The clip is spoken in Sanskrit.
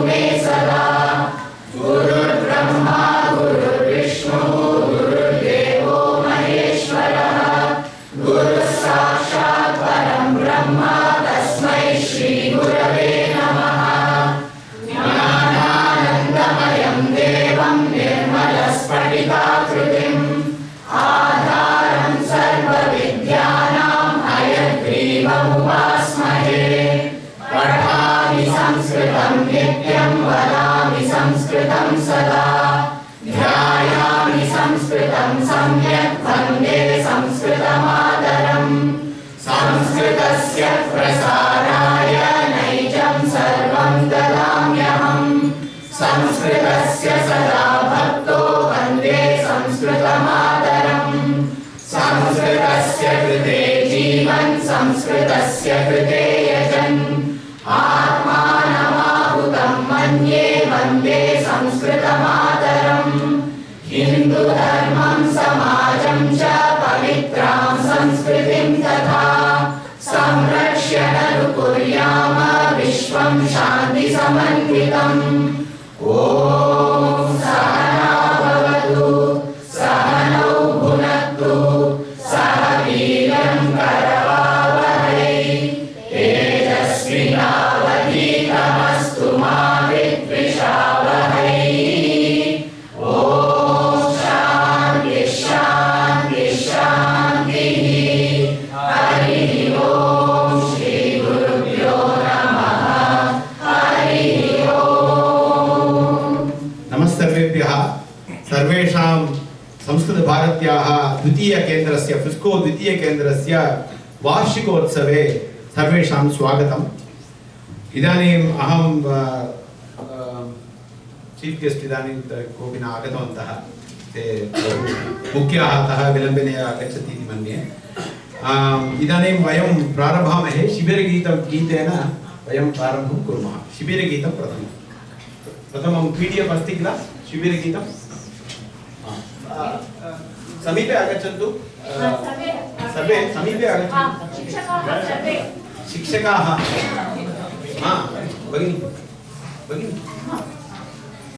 मे सदा। गुरुर्ब्रह्मा गुरुर्विष्णुः गुरुर्देवो महेश्वरः। गुरुः साक्षात् परं ब्रह्म तस्मै श्री गुरवे नमः। ज्ञानानन्दमयं देवं निर्मलस्फटिकाकृतिम् आधारं सर्वविद्यानां हयग्रीवमुपास्महे। पठामि संस्कृतं नित्यं वदामि संस्कृतं सदा। ध्यायामि संस्कृतं सम्यक् वन्दे संस्कृतमातरम्। संस्कृतस्य प्रसाराय नैजं सर्वं ददाम्यहम्। संस्कृतस्य सदा भक्तो वन्दे संस्कृतमातरम्। संस्कृतस्य कृते जीवन् संस्कृतस्य कृते यजन् आत्मानमाहुतं मन्ये वन्दे संस्कृतमातरम्। हिन्दुधर्मं समाजं च पवित्रां संस्कृतिं तथा संरक्ष्य अनुकुर्याम विश्वं शान्तिसमन्वितम्। ॐ सहना भवतु सहनौ भुनक्तु सह वीर्यं करवावहै तेजस्विनावधीतमस्तु मा विद्विषावहै। ॐ शान्ति शान्ति शान्तिः। हरिः ॐ श्री गुरुभ्यो नमः। हरिः ॐ। नमस्तेभ्यः सर्वेषां संस्कृत भारत्याः द्वितीय केन्द्रस्य फ्रिस्को द्वितीय केन्द्रस्य वार्षिकोत्सवे सर्वेषां स्वागतम्। इदानीम् अहं चीफ गेस्ट इदानीं कोऽपि न आगतवन्तः, ते मुख्याः अतः विलम्बेन आगच्छति इति मन्ये। इदानीं वयं प्रारभामहे शिबिरगीतेन वयं प्रारम्भं कुर्मः। शिबिरगीतं प्रथमं PDF अस्ति किल शिबिरगीतं समीपे आगच्छन्तु। सर्वे समीपे आगच्छन्तु। शिक्षकाः भगिनी भगिनी